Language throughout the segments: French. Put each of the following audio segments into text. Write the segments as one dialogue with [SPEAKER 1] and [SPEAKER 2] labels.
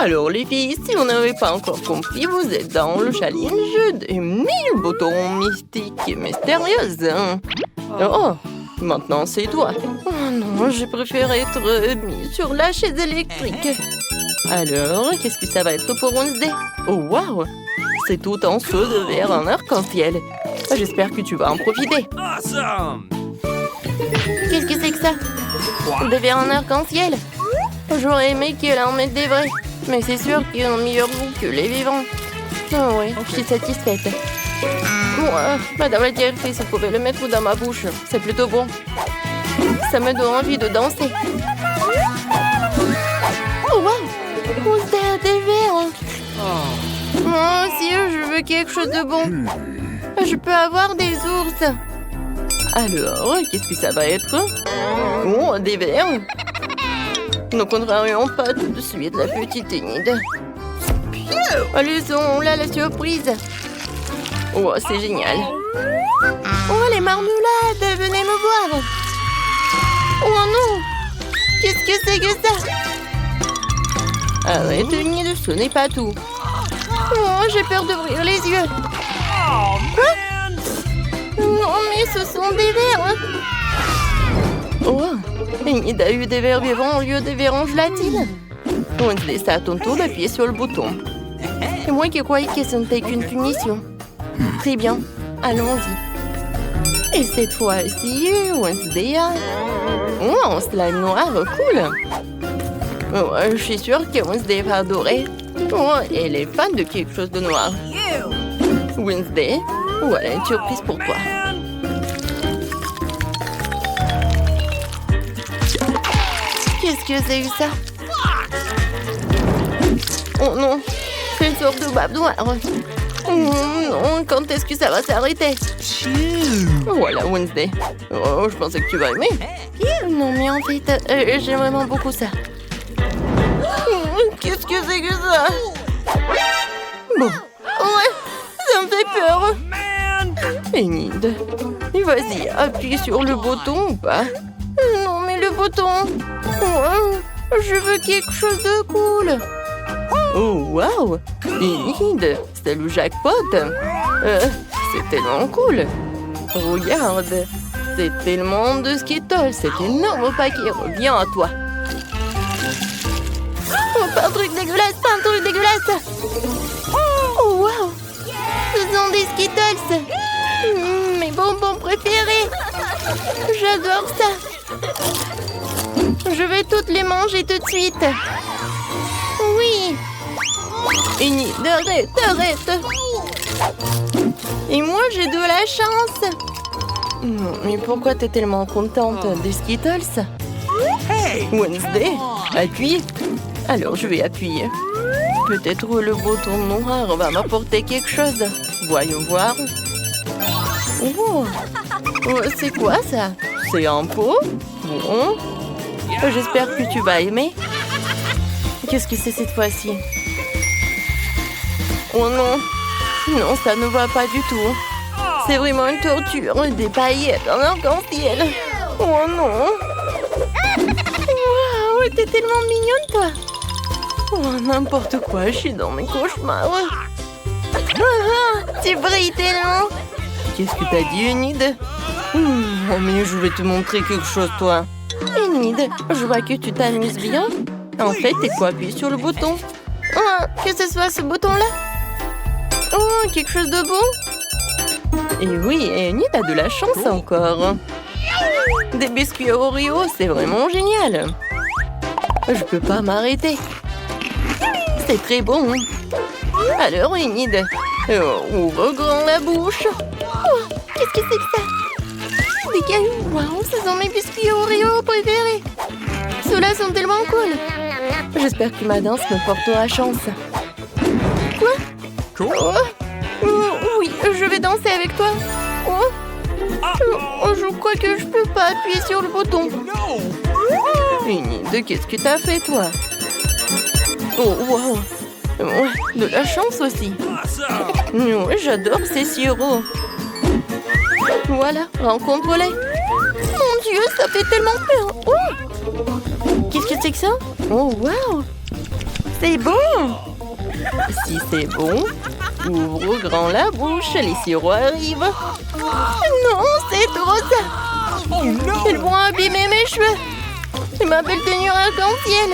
[SPEAKER 1] Alors les filles, si vous n'avez pas encore compris, vous êtes dans le challenge des 1000 boutons mystiques et mystérieuses. Oh, maintenant c'est toi. Oh non, j'ai préféré être mis sur la chaise électrique. Alors, qu'est-ce que ça va être pour Wednesday? Oh waouh, c'est tout en saut de verre en arc-en-ciel. J'espère que tu vas en profiter.
[SPEAKER 2] Awesome!
[SPEAKER 1] Qu'est-ce que c'est que ça? Des verres en arc-en-ciel? J'aurais aimé qu'elle en mette des vrais. Mais c'est sûr qu'ils ont meilleur goût que les vivants. Oh oui, je suis satisfaite. Madame la directrice, vous pouvez le mettre dans ma bouche. C'est plutôt bon. Ça me donne envie de danser. Oh wow! Wednesday a des verres. Moi aussi, je veux quelque chose de bon. Je peux avoir des ours. Alors, qu'est-ce que ça va être? Oh, des verres. Ne contrarions pas tout de suite la petite Enid. Allez, là la surprise. Oh, c'est génial. Oh, les marmelades, venez me voir. Oh non, qu'est-ce que c'est que ça? Arrête, Enid, ce n'est pas tout. Oh, j'ai peur d'ouvrir les yeux.
[SPEAKER 2] Oh, man!
[SPEAKER 1] Non, mais ce sont des vers. Oh, Enid a eu des vers vivants au lieu des vers en gelatine. Wednesday, c'est à ton tour d'appuyer sur le bouton. C'est moi qui croyais que ce n'était qu'une punition. Très bien, allons-y. Et cette fois-ci, Wednesday a... Oh, un slime noir, cool. Oh, je suis sûre que Wednesday va adorer. Oh, elle est fan de quelque chose de noir. Wednesday, voilà une surprise pour toi. Qu'est-ce que c'est que ça? Oh non, c'est une sorte de babe noire. Oh non, quand est-ce que ça va s'arrêter? Voilà, Wednesday. Oh, je pensais que tu vas aimer. Non, mais en fait, j'aime vraiment beaucoup ça. Qu'est-ce que c'est que ça? Bon, ouais, ça me fait peur. Enid, vas-y, appuie sur le bouton ou pas? Non, mais le bouton... je veux quelque chose de cool. Oh, wow! Enid, c'est le jackpot. C'est tellement cool. Regarde, c'est tellement de Skittles. Cet énorme paquet revient à toi. Oh, pas un truc dégueulasse, pas un truc dégueulasse. Oh, wow! Ce sont des Skittles. Mes bonbons préférés. J'adore ça. Je vais toutes les manger tout de suite. Oui. Enid, arrête. Et moi, j'ai de la chance. Mais pourquoi t'es tellement contente des Skittles? Wednesday, appuie. Alors, je vais appuyer. Peut-être le bouton noir va m'apporter quelque chose. Voyons voir. Oh, c'est quoi ça? C'est un pot? Bon. J'espère que tu vas aimer. Qu'est-ce que c'est cette fois-ci? Oh non. Non, ça ne va pas du tout. C'est vraiment une torture. Des paillettes en arc-en-ciel. Oh non. Waouh, t'es tellement mignonne, toi. Oh, n'importe quoi, je suis dans mes cauchemars. Tu brilles tellement. Qu'est-ce que t'as dit, Enid? Oh, mais je vais te montrer quelque chose, toi. Enid, je vois que tu t'amuses bien. En fait, il faut appuyer sur le bouton. Oh, que ce soit ce bouton-là. Oh, quelque chose de bon. Et oui, Enid a de la chance encore. Des biscuits Oreo, c'est vraiment génial. Je peux pas m'arrêter. C'est très bon. Alors, Enid, ouvre grand la bouche. Oh, qu'est-ce que c'est que ça? Des cailloux. Waouh, ce sont mes biscuits Oreo préférés. Ceux-là sont tellement cool. J'espère que ma danse me portera chance. Quoi? Oui, je vais danser avec toi. Je crois que je peux pas appuyer sur le bouton. Enid, qu'est-ce que t'as fait, toi? Oh, wow. De la chance aussi. J'adore ces sirops. Voilà, rencontre-les. Mon Dieu, ça fait tellement peur. Oh, qu'est-ce que c'est que ça? Oh, wow. C'est bon! Si c'est bon, ouvre grand la bouche, les sirops arrivent. Non, c'est trop ça!
[SPEAKER 2] Oh no!
[SPEAKER 1] Ils vont abîmer mes cheveux! Et ma belle tenue arc-en-ciel!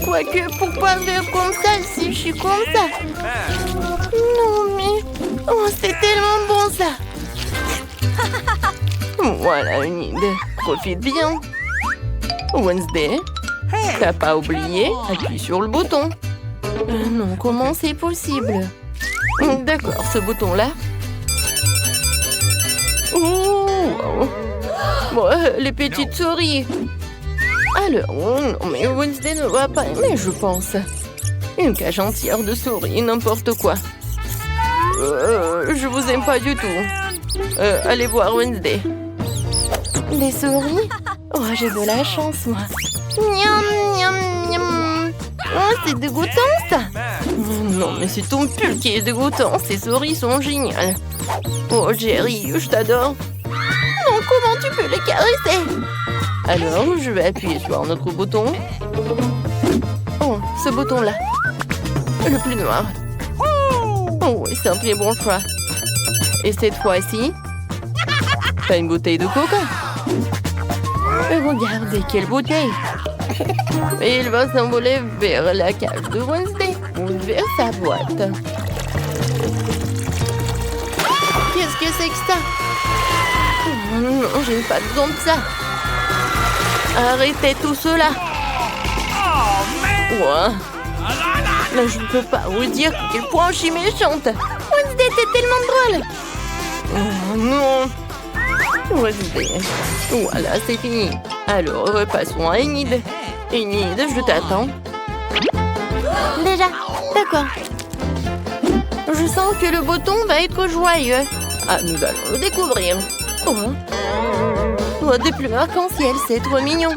[SPEAKER 1] Quoique, pourquoi faire comme ça si je suis comme ça? Non, mais... Oh, c'est tellement bon, ça! Voilà une idée. Profite bien. Wednesday, t'as pas oublié? Appuie sur le bouton. Non, comment c'est possible? D'accord, ce bouton-là. Oh, wow. Bon, les petites souris. Alors, oh non, mais Wednesday ne va pas aimer, je pense. Une cage entière de souris, n'importe quoi. Je vous aime pas du tout. Allez voir Wednesday. Des souris? Oh, j'ai de la chance, moi. Miam, miam, miam. Oh, c'est dégoûtant, ça. Non, mais c'est ton pull qui est dégoûtant. Ces souris sont géniales. Oh, Jerry, je t'adore. Non, comment tu peux les caresser? Alors, je vais appuyer sur notre bouton. Oh, ce bouton-là. Le plus noir. Oh, oui, c'est un très bon choix. Et cette fois-ci, t'as une bouteille de coca. Regardez, quelle bouteille! Et il va s'envoler vers la cage de Wednesday, ou vers sa boîte. Qu'est-ce que c'est que ça? Oh non, j'ai pas besoin de ça. Arrêtez tout cela. Ouais. Là, je ne peux pas vous dire à quel point je suis méchante. Wednesday, t'es tellement drôle. Oh non. Wednesday. Voilà, c'est fini. Alors, repassons à Enid. Enid, je t'attends. Déjà, d'accord. Je sens que le bouton va être joyeux. Ah, nous allons le découvrir. Oh, oh des plumes arc-en-ciel, c'est trop mignon.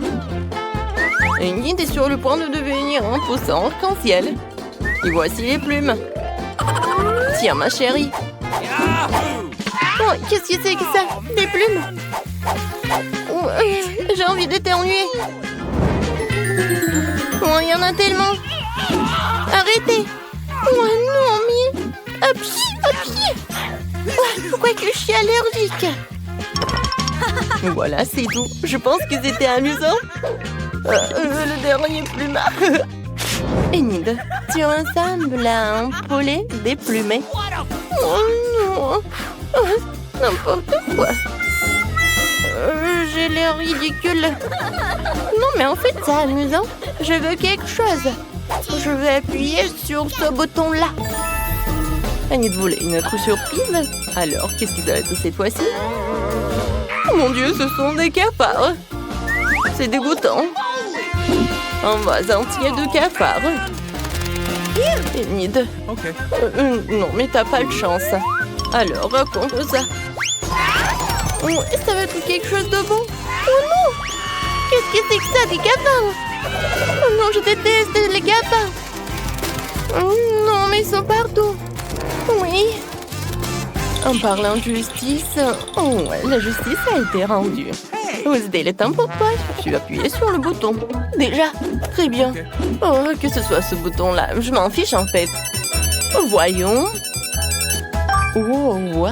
[SPEAKER 1] Enid est sur le point de devenir un poussin arc-en-ciel. Et voici les plumes. Tiens, ma chérie. Oh, qu'est-ce que c'est que ça? Des plumes? Oh, j'ai envie d'éternuer. Oh, il y en a tellement. Arrêtez. Oh non, mais... À pied. Oh, pourquoi que je suis allergique? Voilà, c'est tout. Je pense que c'était amusant. Le dernier plumard. Enid, tu ressembles à un poulet déplumé. Oh non. Oh, n'importe quoi. J'ai l'air ridicule. Non, mais en fait, c'est amusant. Je veux quelque chose. Je vais appuyer sur ce bouton-là. Enid voulait une autre surprise. Alors, qu'est-ce que ça va être cette fois-ci? Oh mon Dieu, ce sont des cafards. C'est dégoûtant. Un vase entier de cafards. Enid.
[SPEAKER 2] Okay.
[SPEAKER 1] Non, mais t'as pas de chance. Alors, raconte ça. Oh, ça va être quelque chose de bon. Oh non! Qu'est-ce que c'est que ça, des cafards? Oh non, je déteste les cafards. Oh non, mais ils sont partout. Oui. En parlant de justice, oh, la justice a été rendue. Wednesday, il est temps pour toi. Tu appuies sur le bouton. Déjà, très bien. Oh, que ce soit ce bouton-là, je m'en fiche en fait. Voyons. Oh, wow!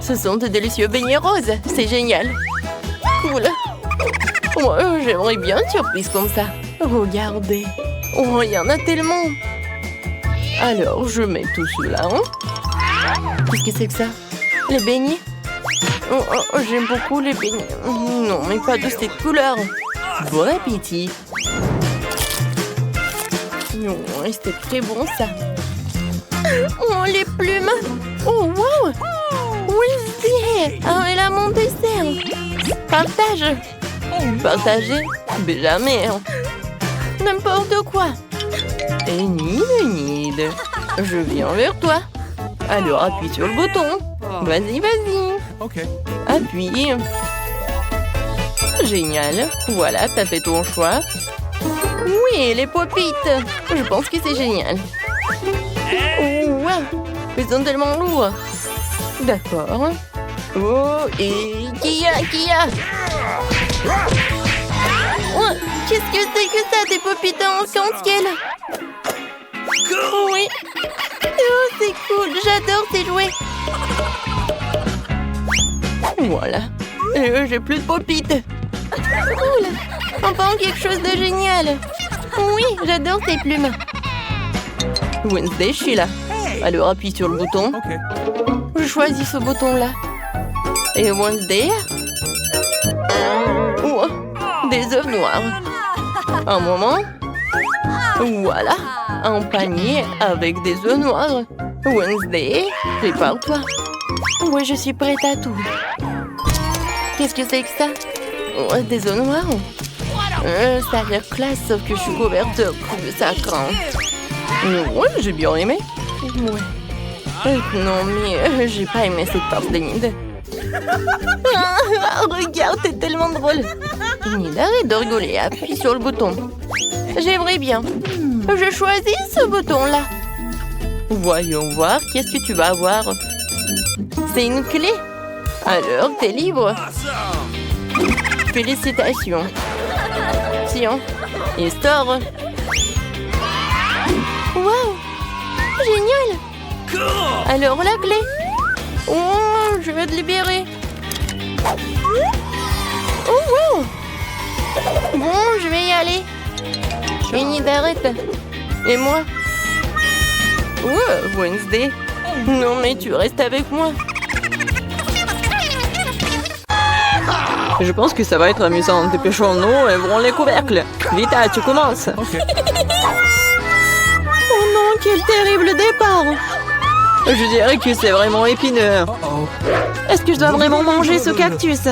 [SPEAKER 1] Ce sont de délicieux beignets roses. C'est génial. Cool. Oh, j'aimerais bien une surprise comme ça. Regardez. Oh, il y en a tellement. Alors, je mets tout cela. Qu'est-ce que c'est que ça? Les beignets? Oh, j'aime beaucoup les beignets. Non, mais pas de cette couleur. Bon appétit. Non, c'était très bon ça. Oh, les plumes. Oh, wow. Wednesday. Ah, elle a mon dessert. Partage. Partager? Mais jamais. N'importe quoi. Enid. Je viens vers toi. Alors, appuie sur le bouton. Vas-y.
[SPEAKER 2] Ok.
[SPEAKER 1] Appuie. Génial. Voilà, t'as fait ton choix. Oui, les popites. Je pense que c'est génial. Oh, wow. Ils sont tellement lourds. D'accord. Oh, et qui a? Oh, qu'est-ce que c'est que ça, des popites en arc-en-ciel? Oui. Oh, c'est cool. J'adore ces jouets. Voilà. J'ai plus de popites. Cool. Enfin, quelque chose de génial. Oui, j'adore ces plumes. Wednesday, je suis là. Alors, appuie sur le bouton.
[SPEAKER 2] Okay.
[SPEAKER 1] Je choisis ce bouton-là. Et Wednesday. Oh, des œufs noirs. Un moment. Voilà. Un panier avec des œufs noirs. Wednesday, prépare-toi. Oui, je suis prête à tout. Qu'est-ce que c'est que ça? Oh, des œufs noirs. Ça a l'air classe, sauf que je suis couverte de ça craint. Oui, j'ai bien aimé. Ouais. Non, mais j'ai pas aimé cette part d'Enid. Regarde, c'est tellement drôle. Enid, arrête de rigoler, appuie sur le bouton. J'aimerais bien. Je choisis ce bouton-là. Voyons voir, qu'est-ce que tu vas avoir? C'est une clé. Alors, t'es libre.
[SPEAKER 2] Awesome.
[SPEAKER 1] Félicitations. Tiens, et store. Wow, génial.
[SPEAKER 2] Cool.
[SPEAKER 1] Alors, la clé. Oh, je vais te libérer. Oh, wow. Bon, je vais y aller. Enid, arrête. Et moi? Ouais, Wednesday. Non, mais tu restes avec moi.
[SPEAKER 3] Je pense que ça va être amusant. Dépêchons-nous et ouvrons les couvercles. Vita, tu commences.
[SPEAKER 2] Okay.
[SPEAKER 3] Oh non, quel terrible départ. Je dirais que c'est vraiment épineux.
[SPEAKER 2] Uh-oh.
[SPEAKER 3] Est-ce que je dois vraiment manger ce cactus?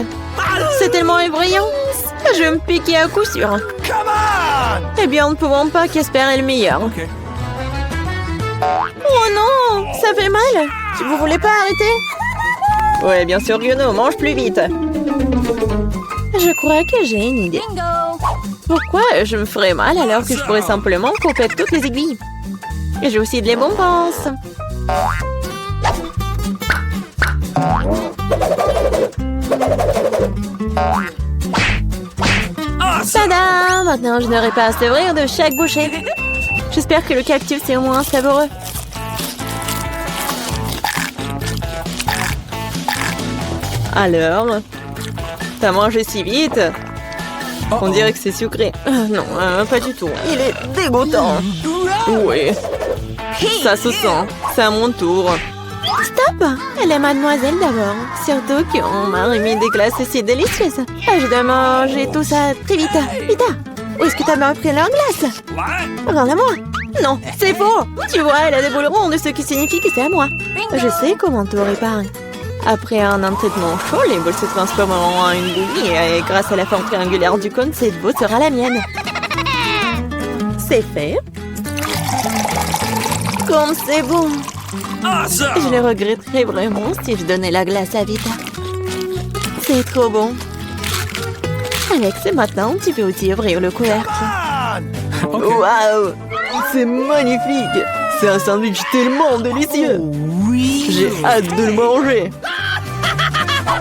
[SPEAKER 3] C'est tellement effrayant. Je vais me piquer à coup sûr.
[SPEAKER 2] Come on.
[SPEAKER 3] Eh bien, nous ne pouvons pas qu'espérer le meilleur.
[SPEAKER 2] Okay.
[SPEAKER 3] Oh non, ça fait mal. Vous voulez pas arrêter? Ouais, bien sûr que non, mange plus vite. Je crois que j'ai une idée. Pourquoi je me ferais mal alors que je pourrais simplement couper toutes les aiguilles? Et j'ai aussi de les bonbons.
[SPEAKER 2] Awesome.
[SPEAKER 3] Tada! Maintenant, je n'aurai pas à sevrir de chaque bouchée. J'espère que le cactus est au moins savoureux. Alors, t'as mangé si vite? On dirait que c'est sucré. Non, pas du tout. Il est dégoûtant. Oui, ça se sent. C'est à mon tour. Stop! Elle est mademoiselle d'abord. Surtout qu'on m'a remis des glaces si délicieuses. Je dois manger tout ça très vite. Vita, où est-ce que t'as bien pris leur glace?
[SPEAKER 2] What?
[SPEAKER 3] Rends-la-moi. Non, c'est faux. Tu vois, elle a des boules rondes, ce qui signifie que c'est à moi. Je sais comment tout réparer. Après un entraînement chaud, les boules se transformeront en une bouillie et grâce à la forme triangulaire du cône, cette boule sera la mienne. C'est fait. Comme c'est bon. Je
[SPEAKER 2] Awesome.
[SPEAKER 3] le regretterais vraiment si je donnais la glace à Vita. C'est trop bon. Alex, maintenant, tu peux aussi ouvrir le couvercle.
[SPEAKER 2] Come on. Okay.
[SPEAKER 3] Waouh! C'est magnifique! C'est un sandwich tellement délicieux! J'ai hâte de le manger!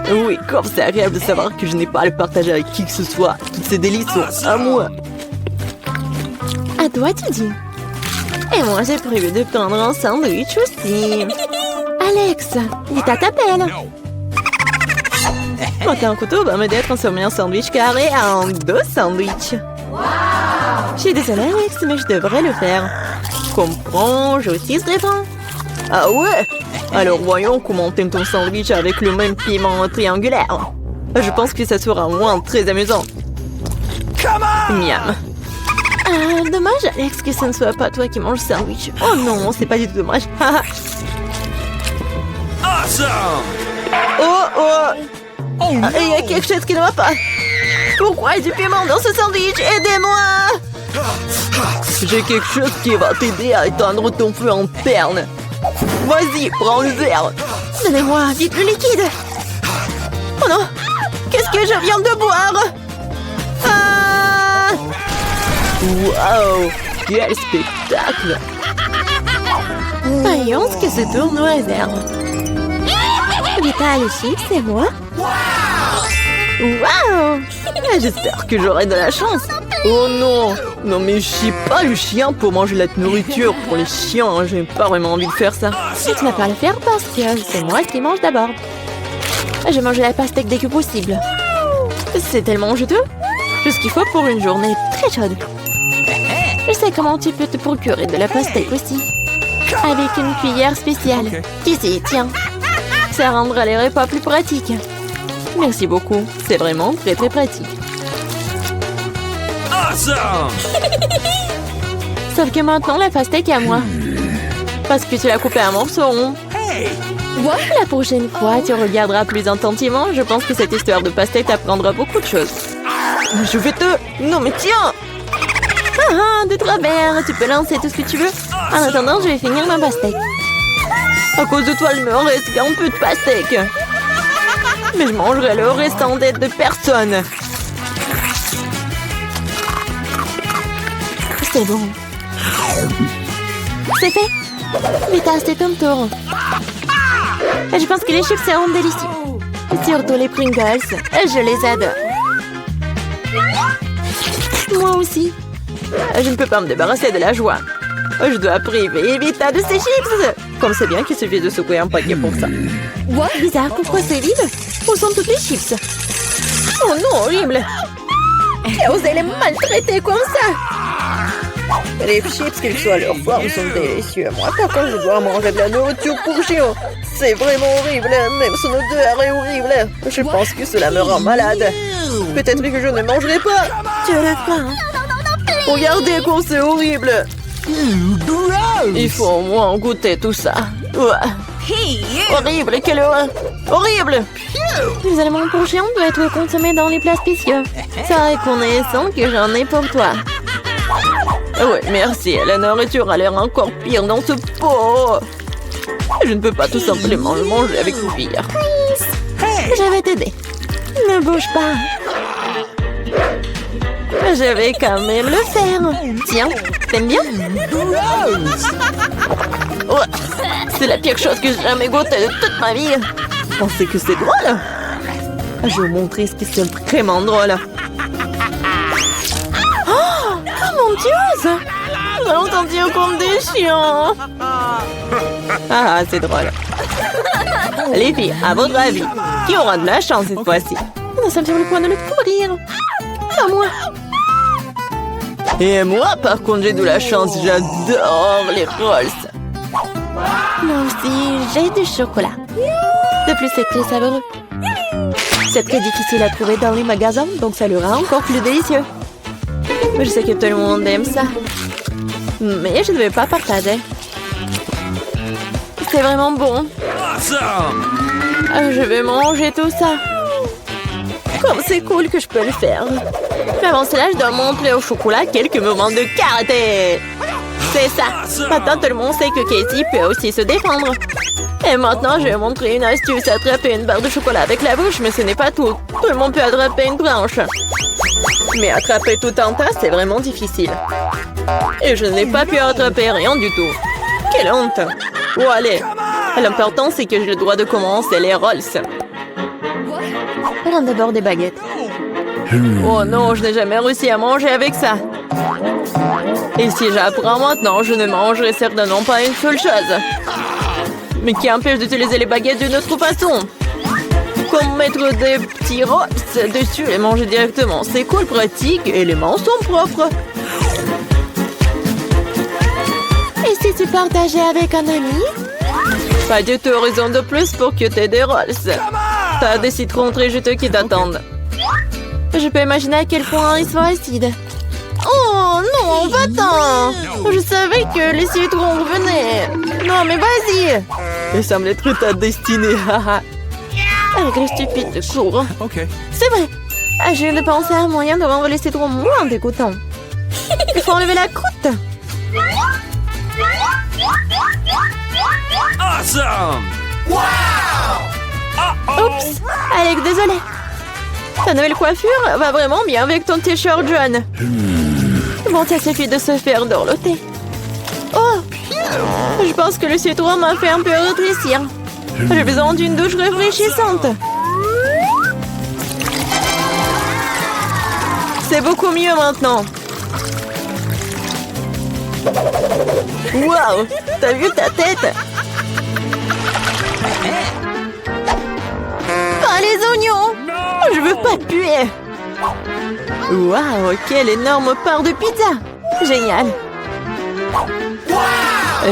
[SPEAKER 3] Oui, comme c'est agréable de savoir que je n'ai pas à le partager avec qui que ce soit. Toutes ces délices sont à moi. À toi, tu dis. Et moi, j'ai prévu de prendre un sandwich aussi. Alex, Vita t'appelle.
[SPEAKER 2] No.
[SPEAKER 3] Monter un couteau va m'aider à transformer un sandwich carré en 2 sandwichs. Je suis désolée, Alex, mais je devrais le faire. Comprends, je aussi Stéphane. Ah ouais? Alors voyons comment t'aimes ton sandwich avec le même piment triangulaire. Je pense que ça sera au moins très amusant.
[SPEAKER 2] Come on.
[SPEAKER 3] Miam. Dommage, Alex, que ce ne soit pas toi qui manges le sandwich. Oh non, c'est pas du tout dommage.
[SPEAKER 2] Awesome.
[SPEAKER 3] Oh, il y a quelque chose qui ne va pas. Pourquoi il y a du piment dans ce sandwich? Aidez-moi! J'ai quelque chose qui va t'aider à éteindre ton feu en interne. Vas-y, prends le verre. Donnez-moi vite le liquide. Oh non! Qu'est-ce que je viens de boire? Ah! Waouh! Quel spectacle! Voyons ce que ce tournoi réserve. Vita, le chic, c'est moi? Waouh! J'espère que j'aurai de la chance. Oh non! Non mais je suis pas le chien pour manger la nourriture pour les chiens, hein. J'ai pas vraiment envie de faire ça.
[SPEAKER 1] Et tu n'as pas à le faire parce que c'est moi qui mange d'abord. Je mange la pastèque dès que possible.
[SPEAKER 3] C'est tellement juteux. Tout ce qu'il faut pour une journée très chaude.
[SPEAKER 1] Je sais comment tu peux te procurer de la pastèque aussi. Avec une cuillère spéciale. Ici, tiens.
[SPEAKER 3] Ça rendra les repas plus pratiques. Merci beaucoup. C'est vraiment très très pratique.
[SPEAKER 2] Awesome!
[SPEAKER 1] Sauf que maintenant, la pastèque est à moi.
[SPEAKER 3] Parce que tu l'as coupée en morceaux.
[SPEAKER 2] Hey!
[SPEAKER 1] La prochaine fois,
[SPEAKER 3] Tu regarderas plus attentivement. Je pense que cette histoire de pastèque t'apprendra beaucoup de choses. Je vais te... Non mais tiens!
[SPEAKER 1] de travers, tu peux lancer tout ce que tu veux. En attendant, je vais finir ma pastèque.
[SPEAKER 3] À cause de toi, il me reste qu'un peu de pastèque. Mais je mangerai le restant d'aide de personne.
[SPEAKER 1] C'est bon. C'est fait. Vita, c'est ton tour. Je pense que les chips seront délicieux. Surtout les Pringles. Je les adore. Moi aussi.
[SPEAKER 3] Je ne peux pas me débarrasser de la joie. Je dois priver Vita de ses chips. Comme c'est bien qu'il suffit de secouer un paquet pour ça.
[SPEAKER 1] Bizarre, pourquoi c'est vide? Où sont toutes les chips?
[SPEAKER 3] Oh non, horrible.
[SPEAKER 1] Tu as osé les maltraiter comme ça?
[SPEAKER 3] Les chips, quelle que soit leur forme, sont délicieux. Moi, par contre, je dois manger de la nourriture pour chiens. C'est vraiment horrible. Même son odeur est horrible. Je pense que cela me rend malade. Peut-être que je ne mangerai pas.
[SPEAKER 1] Tu as faim?
[SPEAKER 3] Regardez comme c'est horrible. Il faut au moins goûter tout ça. Horrible, quelle horreur. Horrible.
[SPEAKER 1] Les aliments pour chiens doivent être consommés dans les plats spéciaux. C'est reconnaissant que j'en ai pour toi.
[SPEAKER 3] Oui, merci. La nourriture a l'air encore pire dans ce pot. Je ne peux pas tout simplement le manger avec une cuillère.
[SPEAKER 1] Je vais t'aider. Ne bouge pas.
[SPEAKER 3] Je vais quand même le faire.
[SPEAKER 1] Tiens, t'aimes bien?
[SPEAKER 3] C'est la pire chose que j'ai jamais goûtée de toute ma vie. Vous pensez que c'est drôle? Je vais vous montrer ce qui est vraiment drôle.
[SPEAKER 1] Oh mon Dieu!
[SPEAKER 3] Nous allons sentir comme des chiens. Ah, c'est drôle. Les filles, à votre avis, qui aura de la chance cette fois-ci?
[SPEAKER 1] Nous sommes sur le point de le découvrir. Pas moi.
[SPEAKER 3] Et moi, par contre, j'ai de la chance. J'adore les rolls.
[SPEAKER 1] Moi aussi, j'ai du chocolat. De plus, c'est très savoureux. C'est très difficile à trouver dans les magasins, donc ça le rend encore plus délicieux.
[SPEAKER 3] Je sais que tout le monde aime ça. Mais je ne vais pas partager. C'est vraiment bon.
[SPEAKER 2] Awesome!
[SPEAKER 3] Je vais manger tout ça. Comme c'est cool que je peux le faire. Mais avant cela, je dois montrer au chocolat quelques moments de karaté. C'est ça. Maintenant, tout le monde sait que Casey peut aussi se défendre. Et maintenant, je vais montrer une astuce. Attraper une barre de chocolat avec la bouche, mais ce n'est pas tout. Tout le monde peut attraper une branche. Mais attraper tout un tas, c'est vraiment difficile. Et je n'ai pas pu attraper rien du tout. Quelle honte. Oh, allez. L'important, c'est que j'ai le droit de commencer les rolls.
[SPEAKER 1] Prends d'abord des baguettes.
[SPEAKER 3] Oh non, je n'ai jamais réussi à manger avec ça. Et si j'apprends maintenant, je ne mangerai certainement pas une seule chose. Mais qui empêche d'utiliser les baguettes d'une autre façon? Comme mettre des petits rolls dessus et manger directement. C'est cool, pratique et les mains sont propres.
[SPEAKER 1] Et si tu partageais avec un ami?
[SPEAKER 3] Pas du tout, raison de plus pour que tu aies des rolls. T'as des citrons très juteux qui t'attendent.
[SPEAKER 1] Je peux imaginer à quel point ils sont acides. Oh non, va-t'en! Je savais que les citrons revenaient. Non, mais vas-y!
[SPEAKER 3] Il semble être ta destinée.
[SPEAKER 1] Avec les stupides de cours.
[SPEAKER 2] OK.
[SPEAKER 1] C'est vrai. Je viens de penser à un moyen de rendre les citrons moins dégoûtants. Il faut enlever la croûte.
[SPEAKER 2] Awesome!
[SPEAKER 1] Oups! Alex, désolé.
[SPEAKER 3] Ta nouvelle coiffure va vraiment bien avec ton t-shirt jaune.
[SPEAKER 1] Bon, ça suffit de se faire dorloter.
[SPEAKER 3] Oh! Je pense que le citron m'a fait un peu rétrécir. J'ai besoin d'une douche rafraîchissante. C'est beaucoup mieux maintenant. Waouh! T'as vu ta tête? Ah, les oignons! Je veux pas puer. Waouh! Quelle énorme part de pizza! Génial!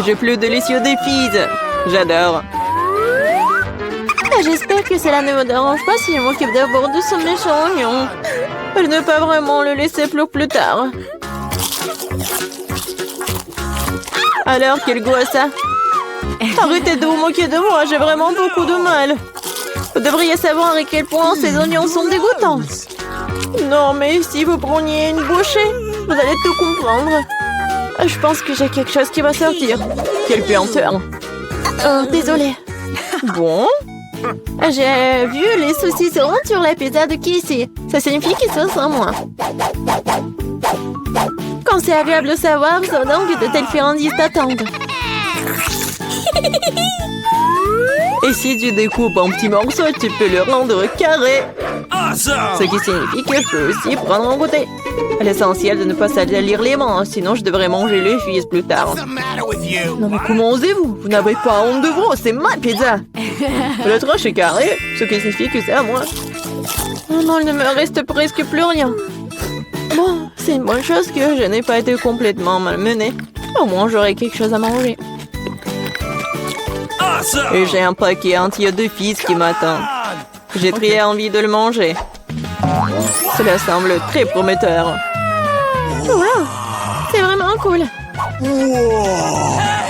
[SPEAKER 3] Je plus délicieux des pizzas. J'adore. J'espère que cela ne me dérange pas si je m'occupe d'abord de ce méchant oignon. Je ne peux pas vraiment le laisser pour plus tard. Alors, quel goût a ça? Arrêtez de vous moquer de moi, j'ai vraiment beaucoup de mal. Vous devriez savoir à quel point ces oignons sont dégoûtants. Non, mais si vous preniez une bouchée, vous allez tout comprendre. Je pense que j'ai quelque chose qui va sortir. Quelle puanteur. Oh, désolée. Bon. J'ai vu les saucissons sur la pizza de Casey. Ça signifie qu'ils sont sans moi. Quand c'est agréable de savoir, c'est donc de telles friandises t'attendent. Et si tu découpes en petits morceaux, tu peux le rendre carré. Ce qui signifie que je peux aussi prendre un goûter. L'essentiel de ne pas salir les mains, sinon je devrais manger les fils plus tard. Non mais comment osez-vous? Vous n'avez pas honte de vous, c'est ma pizza. Le tranche est carré, ce qui signifie que c'est à moi. Oh non, il ne me reste presque plus rien. Bon, c'est une bonne chose que je n'ai pas été complètement malmenée. Au moins, j'aurai quelque chose à manger. Et j'ai un paquet entier de fils qui m'attend. J'ai très envie de le manger. Cela semble très prometteur. Wow, c'est vraiment cool.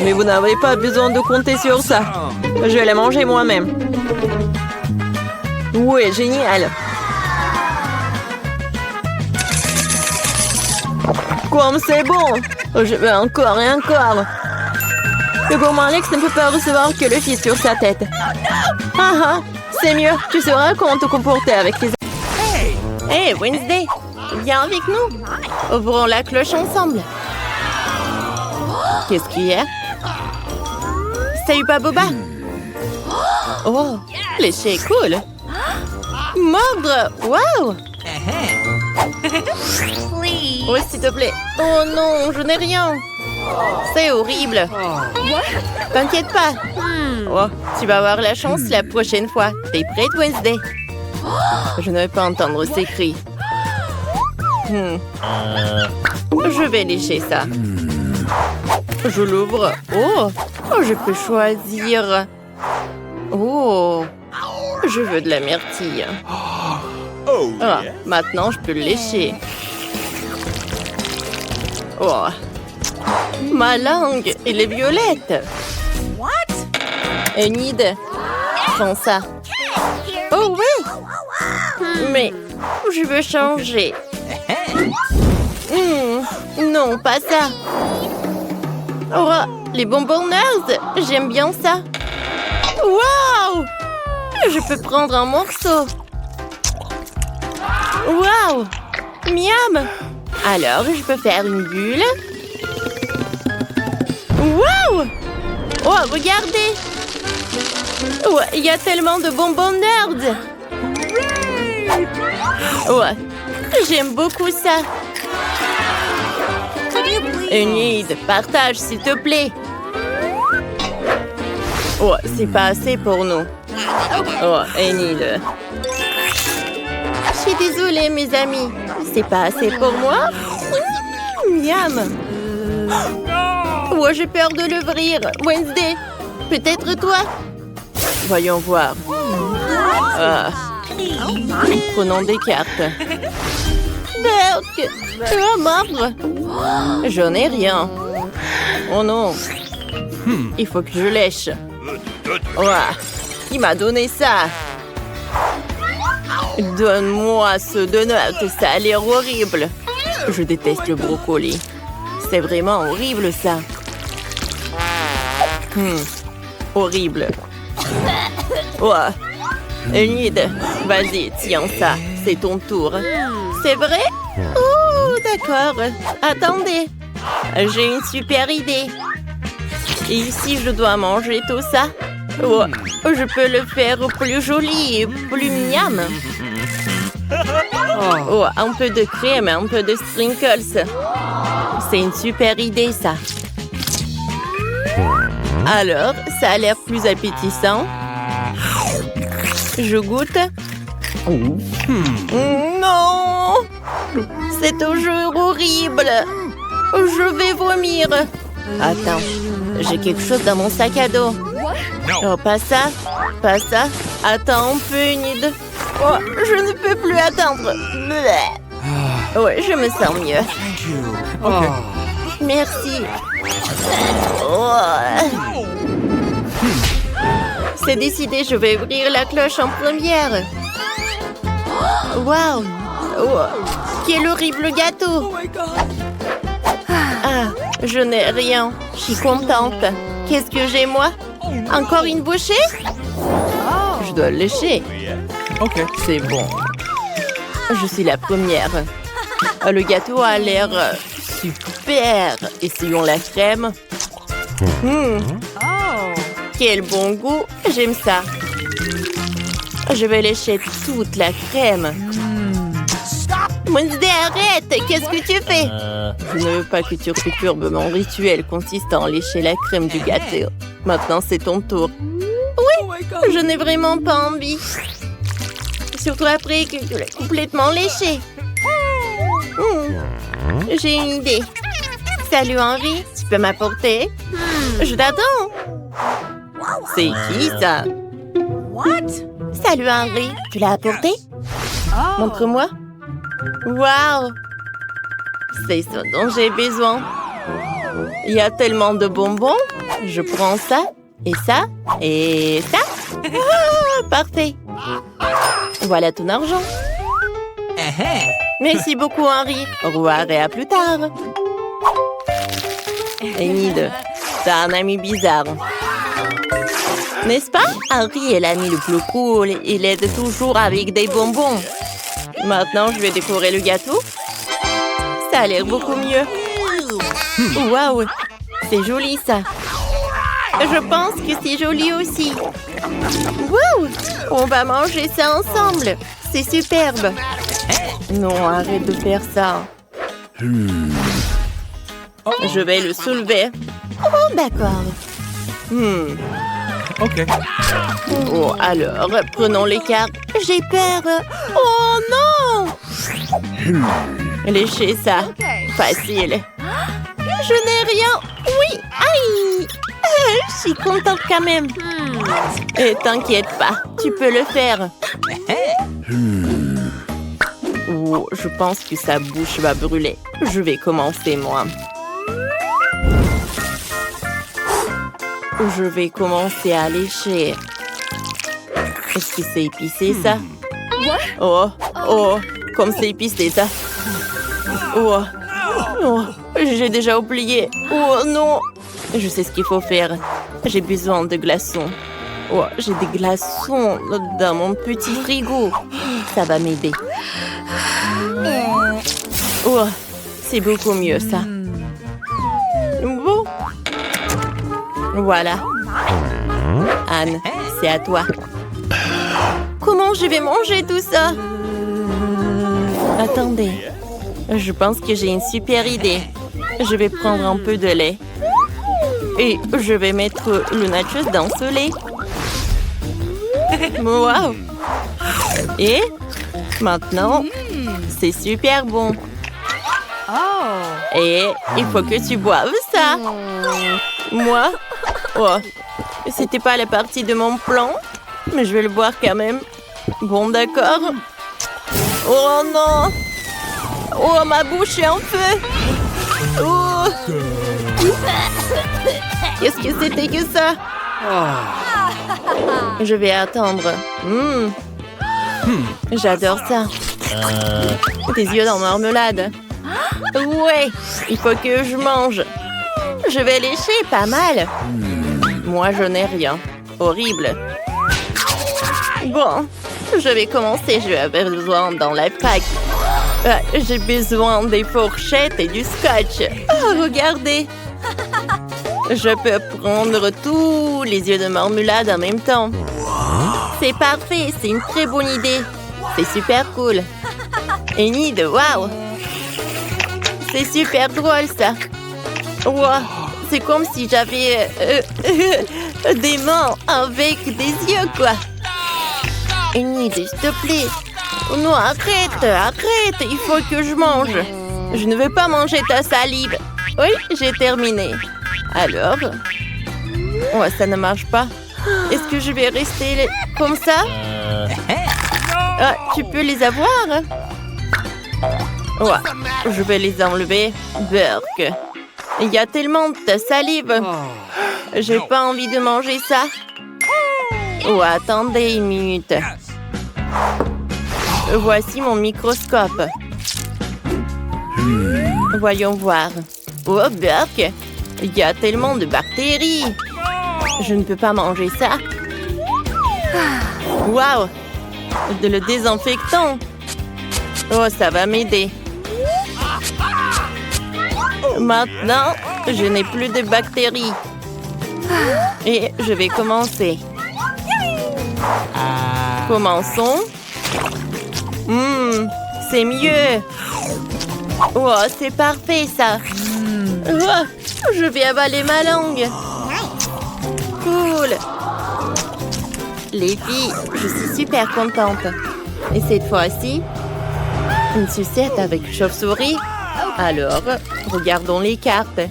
[SPEAKER 3] Mais vous n'avez pas besoin de compter sur ça. Je vais la manger moi-même. Ouais, génial. Comme c'est bon. Je veux encore et encore. Le gourmand Alex ne peut pas recevoir que le fils sur sa tête. Ah ah, c'est mieux. Tu sauras comment te comporter avec tes... Hey, Wednesday, viens avec nous. Ouvrons la cloche ensemble. Qu'est-ce qu'il y a? Salut, pas Boba. Oh, lécher est cool. Mordre, wow. Oh, s'il te plaît. Oh non, je n'ai rien. C'est horrible. T'inquiète pas. Oh, tu vas avoir la chance la prochaine fois. T'es prête, Wednesday? Je ne vais pas entendre ces cris. Je vais lécher ça. Je l'ouvre. Oh, je peux choisir. Oh, je veux de la myrtille. Ah, maintenant, je peux le lécher. Oh, ma langue, elle est violette. Enid, prends ça. Oh oui. Mais je veux changer. Non, pas ça. Oh, les bonbons nerds, j'aime bien ça. Waouh! Je peux prendre un morceau. Waouh! Miam! Alors, je peux faire une bulle. Waouh! Oh, regardez! Oh, il y a tellement de bonbons nerds. Oh, j'aime beaucoup ça. Enid, partage s'il te plaît. Oh, c'est pas assez pour nous. Oh, Enid. Je suis désolée, mes amis. C'est pas assez pour moi. Miam. Oh, j'ai peur de l'ouvrir. Wednesday, peut-être toi? Voyons voir. Ah. Prenons des cartes. Berk, tu as marre. J'en ai rien. Oh non. Il faut que je lèche. Ouah. Il m'a donné ça. Donne-moi ce donut, ça a l'air horrible. Je déteste le brocoli. C'est vraiment horrible ça. Horrible. Ouah. Enid, vas-y, tiens ça. C'est ton tour. C'est vrai? Oh, d'accord. Attendez. J'ai une super idée. Et si je dois manger tout ça? Oh, je peux le faire plus joli et plus miam. Oh, un peu de crème et un peu de sprinkles. C'est une super idée, ça. Alors, ça a l'air plus appétissant. Je goûte. Non! C'est toujours horrible. Je vais vomir. Attends, j'ai quelque chose dans mon sac à dos. Oh, pas ça, pas ça. Attends un peu, Enid. Oh, je ne peux plus attendre. Ouais, je me sens mieux.
[SPEAKER 2] Okay.
[SPEAKER 3] Merci. Oh. C'est décidé, je vais ouvrir la cloche en première. Waouh! Oh. Quel horrible gâteau! Ah, je n'ai rien. Je suis contente. Qu'est-ce que j'ai, moi? Encore une bouchée? Je dois le lécher.
[SPEAKER 2] Okay.
[SPEAKER 3] C'est bon. Je suis la première. Le gâteau a l'air super. Essayons la crème. Quel bon goût. J'aime ça. Je vais lécher toute la crème. Wednesday, arrête! Qu'est-ce que tu fais? Je ne veux pas que tu perturbes mon rituel consistant à lécher la crème du gâteau. Maintenant, c'est ton tour. Oui, je n'ai vraiment pas envie. Surtout après que tu l'as complètement léché. J'ai une idée. Salut Henri, tu peux m'apporter? Je t'attends. C'est qui ça? Salut Henri, tu l'as apporté? Montre-moi. Waouh! C'est ça dont j'ai besoin. Il y a tellement de bonbons. Je prends ça, et ça, et ça. Ah, parfait. Voilà ton argent. Merci beaucoup, Henri. Au revoir et à plus tard. Enid, t'as un ami bizarre. N'est-ce pas? Henri est l'ami le plus cool. Il aide toujours avec des bonbons. Maintenant, je vais décorer le gâteau. Ça a l'air beaucoup mieux. Waouh! C'est joli, ça. Je pense que c'est joli aussi. Waouh! On va manger ça ensemble. C'est superbe. Non, arrête de faire ça. Je vais le soulever. Oh, d'accord.
[SPEAKER 2] Okay.
[SPEAKER 3] Oh, alors, prenons les cartes. J'ai peur. Oh non! Léchez ça. Facile. Je n'ai rien. Oui, aïe! Je suis contente quand même. Et t'inquiète pas, tu peux le faire. Oh, je pense que sa bouche va brûler. Je vais commencer, moi. Je vais commencer à lécher. Est-ce que c'est épicé, ça? Oh, oh, comme c'est épicé, ça. Oh, oh, j'ai déjà oublié. Oh, non. Je sais ce qu'il faut faire. J'ai besoin de glaçons. Oh, j'ai des glaçons dans mon petit frigo. Ça va m'aider. Oh, c'est beaucoup mieux, ça. Bon. Voilà. Anne, c'est à toi. Comment je vais manger tout ça? Attendez. Je pense que j'ai une super idée. Je vais prendre un peu de lait. Et je vais mettre le nachos dans ce lait. Wow! Et maintenant, c'est super bon. Et il faut que tu boives ça. Moi? Oh, c'était pas la partie de mon plan, mais je vais le boire quand même. Bon, d'accord. Oh non! Oh, ma bouche est en feu! Oh! Qu'est-ce que c'était que ça? Je vais attendre. J'adore ça. Des yeux dans marmelade. Ouais, il faut que je mange. Je vais lécher pas mal. Moi, je n'ai rien. Horrible. Bon, je vais commencer. Je vais avoir besoin dans la pack. J'ai besoin des fourchettes et du scotch. Oh, regardez. Je peux prendre tous les yeux de marmelade en même temps. C'est parfait. C'est une très bonne idée. C'est super cool.
[SPEAKER 1] Enid, waouh! C'est super drôle, ça. Wow, c'est comme si j'avais des mains avec des yeux, quoi. Enid, s'il te plaît. Oh non, arrête, arrête. Il faut que je mange. Je ne veux pas manger ta salive. Oui, j'ai terminé. Alors? Ouais, ça ne marche pas. Est-ce que je vais rester comme ça? Ah, tu peux les avoir? Ouais, je vais les enlever. Burk. Il y a tellement de salive. J'ai pas envie de manger ça. Oh, attendez une minute. Voici mon microscope. Voyons voir. Oh, Burk. Il y a tellement de bactéries. Je ne peux pas manger ça. Waouh! De le désinfectant. Oh, ça va m'aider. Maintenant, je n'ai plus de bactéries. Et je vais commencer. Commençons. C'est mieux. Oh, c'est parfait, ça. Oh, je vais avaler ma langue. Cool. Les filles, je suis super contente. Et cette fois-ci, une sucette avec chauve-souris. Alors, regardons les cartes.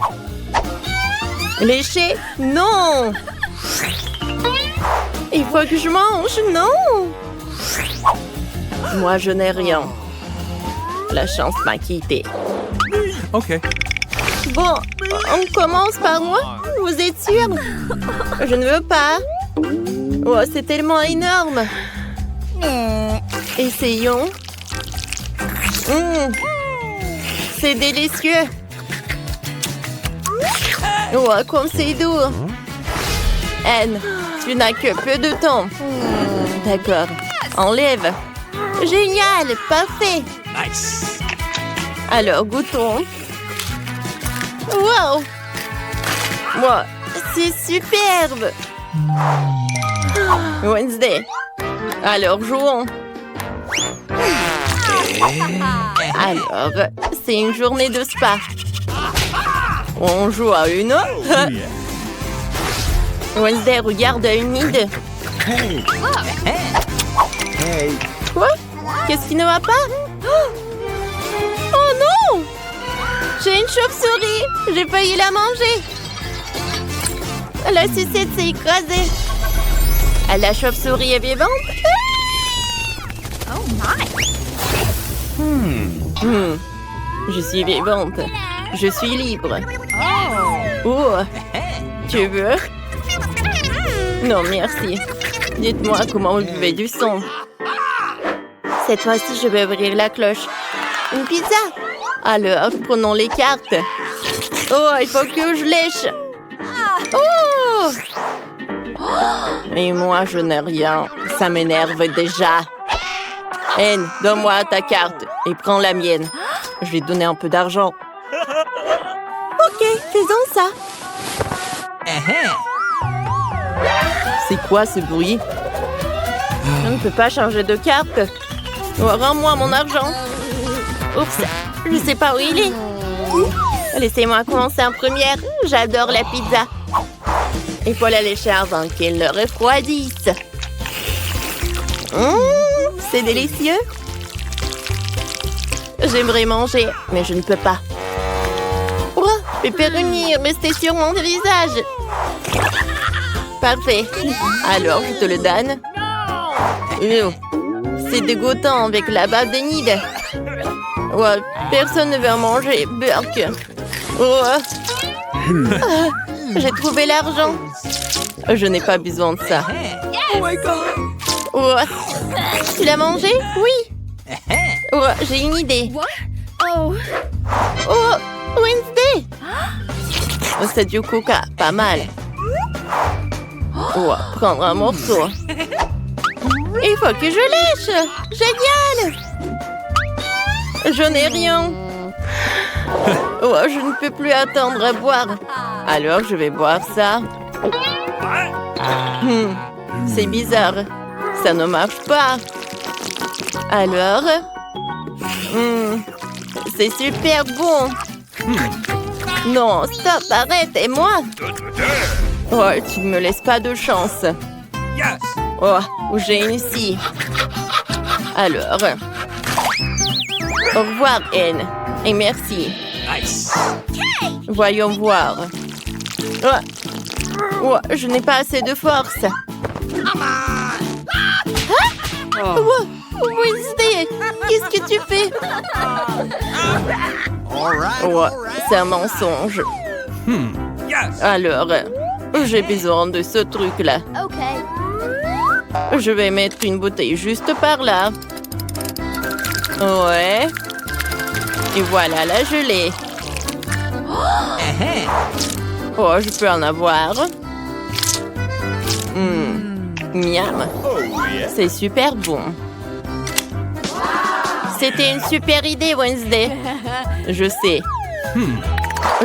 [SPEAKER 1] Lécher? Non! Il faut que je mange, non! Moi, je n'ai rien. La chance m'a quitté.
[SPEAKER 2] OK.
[SPEAKER 1] Bon, on commence par moi? Vous êtes sûr? Je ne veux pas. Oh, c'est tellement énorme. Essayons. C'est délicieux. Oh, comme c'est doux. Anne, tu n'as que peu de temps. D'accord. Enlève. Génial, parfait.
[SPEAKER 2] Nice.
[SPEAKER 1] Alors, goûtons. Wow! Wow, c'est superbe. Wednesday. Alors, jouons. Alors, c'est une journée de spa. On joue à une. Wednesday regarde Enid. Quoi? Qu'est-ce qui ne va pas? Oh non! J'ai une chauve-souris. J'ai failli la manger. La sucette s'est écrasée. La chauve-souris est vivante? Je suis vivante. Je suis libre. Oh, tu veux? Non, merci. Dites-moi comment vous buvez du sang. Cette fois-ci, je vais ouvrir la cloche. Une pizza? Alors, prenons les cartes. Oh, il faut que je lèche. Oh! Et moi, je n'ai rien. Ça m'énerve déjà. Anne, donne-moi ta carte et prends la mienne. Je vais te donner un peu d'argent. Ok, faisons ça. C'est quoi ce bruit? Je ne peux pas changer de carte. Oh, rends-moi mon argent. Oups, je ne sais pas où il est. Laissez-moi commencer en première. J'adore la pizza. Il faut la lécher avant qu'elle ne refroidisse. C'est délicieux. J'aimerais manger, mais je ne peux pas. Oh, pepperoni resté sur mon visage. Parfait. Alors, je te le donne. C'est dégoûtant avec la bave d'Enid. Oh, personne ne veut en manger. Burk. Oh. J'ai trouvé l'argent. Je n'ai pas besoin de ça. Oh my God. Oh. Tu l'as mangé? Oui. Oh, j'ai une idée. Oh, Wednesday. Oh, c'est du coca. Pas mal. Oh, prendre un morceau. Il faut que je lèche. Génial. Je n'ai rien. Oh, je ne peux plus attendre à boire. Alors, je vais boire ça. C'est bizarre. Ça ne marche pas. Alors, C'est super bon. Non, stop, arrête, et moi? Oh, tu ne me laisses pas de chance. Oh, j'ai réussi. Alors, au revoir, Anne. Et merci. Voyons voir. Oh, je n'ai pas assez de force. Oh, Wednesday, qu'est-ce que tu fais? Oh, c'est un mensonge. Alors, j'ai besoin de ce truc-là. Je vais mettre une bouteille juste par là. Ouais. Et voilà la gelée. Oh, je peux en avoir. Miam. C'est super bon. C'était une super idée, Wednesday. Je sais.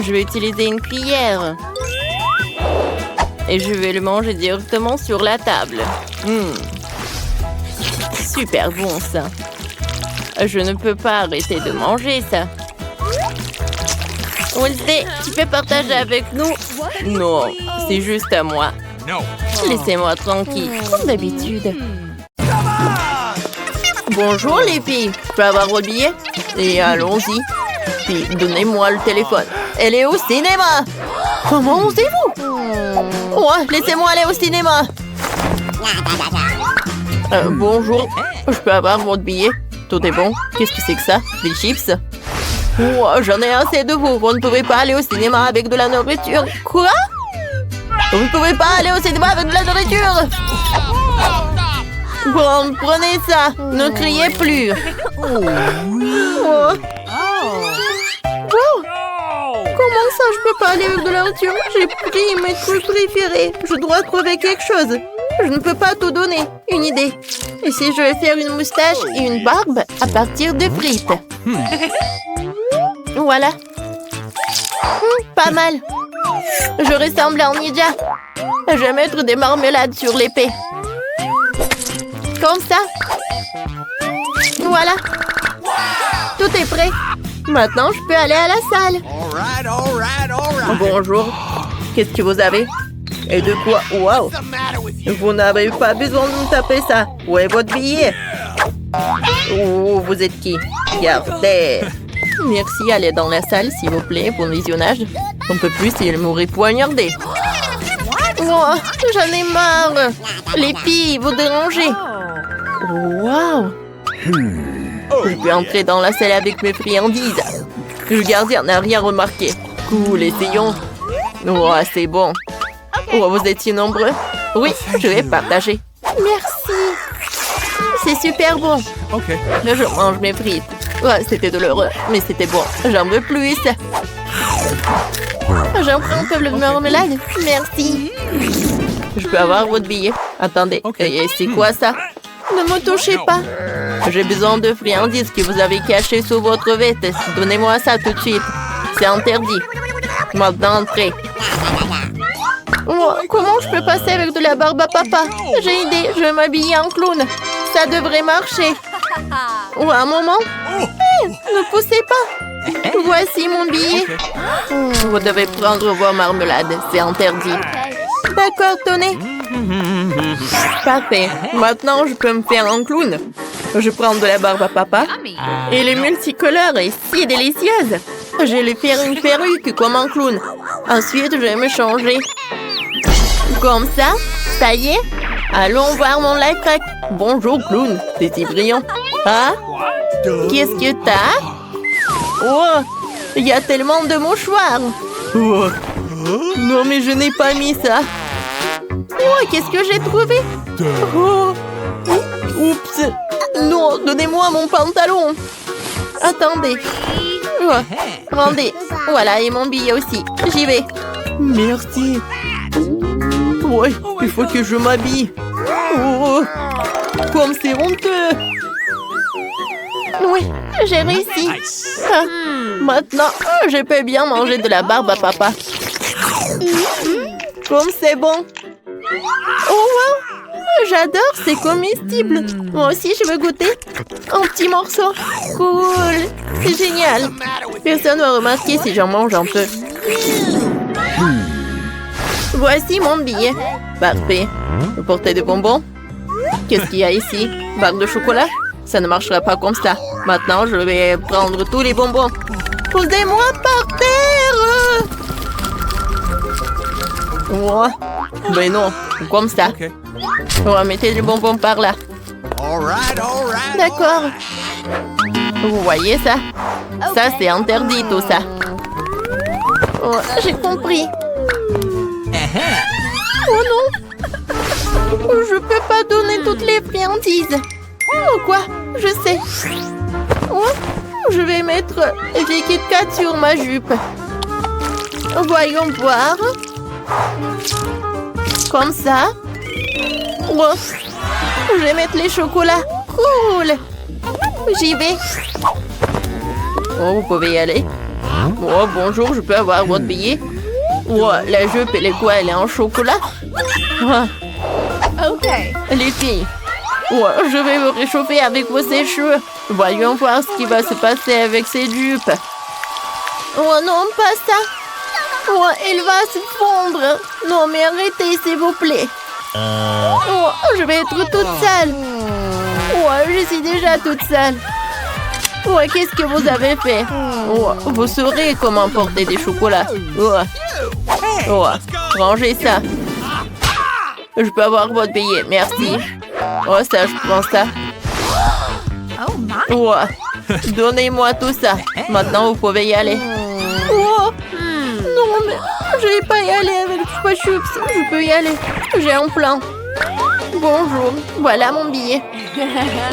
[SPEAKER 1] Je vais utiliser une cuillère. Et je vais le manger directement sur la table. Super bon, ça. Je ne peux pas arrêter de manger ça. Wednesday, tu peux partager avec nous? Non, c'est juste à moi. Laissez-moi tranquille, comme d'habitude. Bonjour les filles, je peux avoir vos billets? Et allons-y. Puis donnez-moi le téléphone. Elle est au cinéma. Comment osez-vous? Oh, laissez-moi aller au cinéma. Bonjour, je peux avoir votre billet? Tout est bon. Qu'est-ce que c'est que ça? Des chips? Oh, j'en ai assez de vous. Vous ne pouvez pas aller au cinéma avec de la nourriture. Quoi? Vous ne pouvez pas aller au cinéma avec de la nourriture. Bon, prenez ça. Ne criez plus. Oh. Comment ça, je peux pas aller avec de la nourriture? J'ai pris mes trucs préférés. Je dois trouver quelque chose. Je ne peux pas tout donner. Une idée. Et si je vais faire une moustache et une barbe à partir de frites? Voilà. Pas mal. Je ressemble à un ninja. Je vais mettre des marmelades sur l'épée. Comme ça. Voilà. Tout est prêt. Maintenant, je peux aller à la salle. Bonjour. Qu'est-ce que vous avez? Et de quoi? Wow. Vous n'avez pas besoin de me taper ça. Où est votre billet? Oh, vous êtes qui? Gardez. Merci, allez dans la salle, s'il vous plaît, pour le visionnage. On peut plus si elle m'aurait poignardé. Oh, j'en ai marre. Les filles, vous dérangez. Wow. Je peux entrer dans la salle avec mes friandises. Le gardien n'a rien remarqué. Cool, essayons. Oh, c'est bon. Oh, vous êtes si nombreux? Oui, je vais partager. Merci. C'est super bon. Je mange mes frites. Ouais, c'était douloureux, mais c'était bon. J'en veux plus. J'en prends un peu de marmelade. Merci. Je peux avoir votre billet? Attendez, et c'est quoi ça? Ne me touchez pas. J'ai besoin de friandises que vous avez cachées sous votre veste. Donnez-moi ça tout de suite. C'est interdit. Maintenant, entrez. Oh, comment je peux passer avec de la barbe à papa? J'ai une idée, je vais m'habiller en clown. Ça devrait marcher. Oh, un moment. Hey, ne poussez pas. Voici mon billet. Vous devez prendre vos marmelades, c'est interdit. D'accord, tenez. Parfait. Maintenant, je peux me faire un clown. Je prends de la barbe à papa. Et les multicolores est si délicieuse. Je vais lui faire une perruque comme un clown. Ensuite, je vais me changer. Comme ça, ça y est. Allons voir mon life hack. Bonjour, clown. C'est si brillant. Ah? Qu'est-ce que t'as? Oh, il y a tellement de mouchoirs. Oh. Non, mais je n'ai pas mis ça. Oh, qu'est-ce que j'ai trouvé? Oh. Oups. Non, donnez-moi mon pantalon. Attendez. Oh. Rendez. Voilà, et mon billet aussi. J'y vais. Merci. Ouais, il faut que je m'habille. Oh, comme c'est honteux. Oui, j'ai réussi. Ah, maintenant, je peux bien manger de la barbe à papa. Comme c'est bon. Oh, wow. J'adore, c'est comestible. Moi aussi, je veux goûter. Un petit morceau. Cool. C'est génial. Personne ne va remarquer si j'en mange un peu. Voici mon billet. Parfait. Vous portez des bonbons? Qu'est-ce qu'il y a ici? Barre de chocolat? Ça ne marchera pas comme ça. Maintenant, je vais prendre tous les bonbons. Posez-moi par terre! Oh. Ben non, comme ça.
[SPEAKER 2] Okay.
[SPEAKER 1] On va mettre les bonbons par là. D'accord. Vous voyez ça? Ça, c'est interdit, tout ça. Oh, j'ai compris. Oh non! Je peux pas donner toutes les friandises. Oh quoi? Je sais. Oh, je vais mettre des Kit Kat sur ma jupe. Voyons voir. Comme ça. Oh, je vais mettre les chocolats. Cool. J'y vais. Oh, vous pouvez y aller. Oh, bonjour, je peux avoir votre billet? Oh, la jupe, elle est quoi? Elle est en chocolat? Ah.
[SPEAKER 4] OK.
[SPEAKER 1] Les filles, oh, je vais me réchauffer avec vos sèche-cheveux. Voyons voir ce qui va se passer avec ces jupes. Oh non, pas ça. Oh, elle va se fondre. Non, mais arrêtez, s'il vous plaît. Oh, je vais être toute sale. Oh, je suis déjà toute sale. Oh, qu'est-ce que vous avez fait? Oh, vous saurez comment porter des chocolats. Oh, oh, rangez ça. Je peux avoir votre billet, merci. Oh, ça, je prends ça.
[SPEAKER 4] Oh my.
[SPEAKER 1] Oh, donnez-moi tout ça. Maintenant, vous pouvez y aller. Oh, non, mais je vais pas y aller avec Chupa Chups. Je peux y aller. J'ai un plan. Bonjour, voilà mon billet.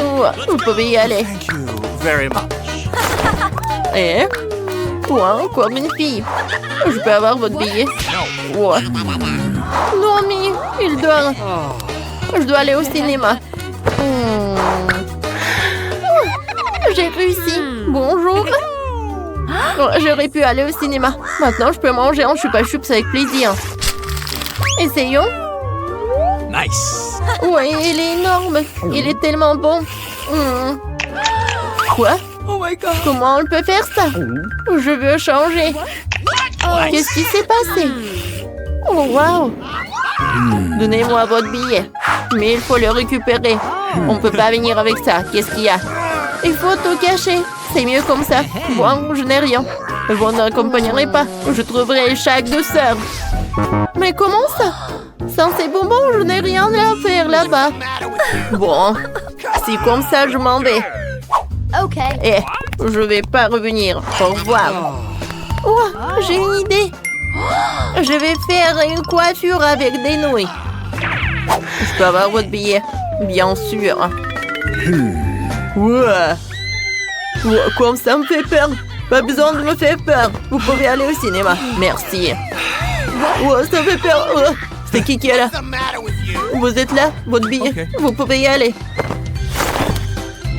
[SPEAKER 1] Oh, vous pouvez y aller.
[SPEAKER 2] Thank you very much.
[SPEAKER 1] Eh? Quoi, encore une fille? Je peux avoir votre billet? Oh. Non, mais il doit... Je dois aller au cinéma. J'ai réussi. Bonjour. Oh, j'aurais pu aller au cinéma. Maintenant, je peux manger un Chupa Chups avec plaisir. Essayons.
[SPEAKER 2] Nice.
[SPEAKER 1] Oui, il est énorme. Il est tellement bon. Quoi?
[SPEAKER 2] Oh my god.
[SPEAKER 1] Comment on peut faire ça? Je veux changer. Qu'est-ce qui s'est passé? Oh, wow. Donnez-moi votre billet. Mais il faut le récupérer. On ne peut pas venir avec ça. Qu'est-ce qu'il y a? Il faut tout cacher. C'est mieux comme ça. Bon, je n'ai rien. Vous n'accompagnerez pas. Je trouverai chaque douceur. Mais comment ça? Sans ces bonbons, je n'ai rien à faire là-bas. Bon, si comme ça, je m'en vais.
[SPEAKER 4] OK.
[SPEAKER 1] Eh, je vais pas revenir. Au revoir. Oh, j'ai une idée. Je vais faire une coiffure avec des nouilles. Je peux avoir votre billet? Bien sûr. Ouais. Ouais, comme ça me fait peur. Pas besoin de me faire peur. Vous pouvez aller au cinéma. Merci. Ouais, ça fait peur. Ouais. C'est qui est là? Vous êtes là? Votre billet?
[SPEAKER 2] Ok.
[SPEAKER 1] Vous pouvez y aller.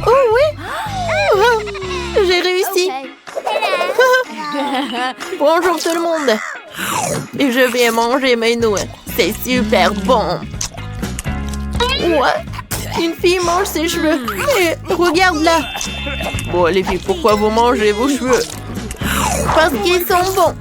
[SPEAKER 1] Oh oui. Oh, j'ai réussi. Bonjour tout le monde. Et je vais manger mes nouilles. C'est super bon. Ouais. Une fille mange ses cheveux. Et regarde là. Bon les filles, pourquoi vous mangez vos cheveux? Parce qu'ils sont bons.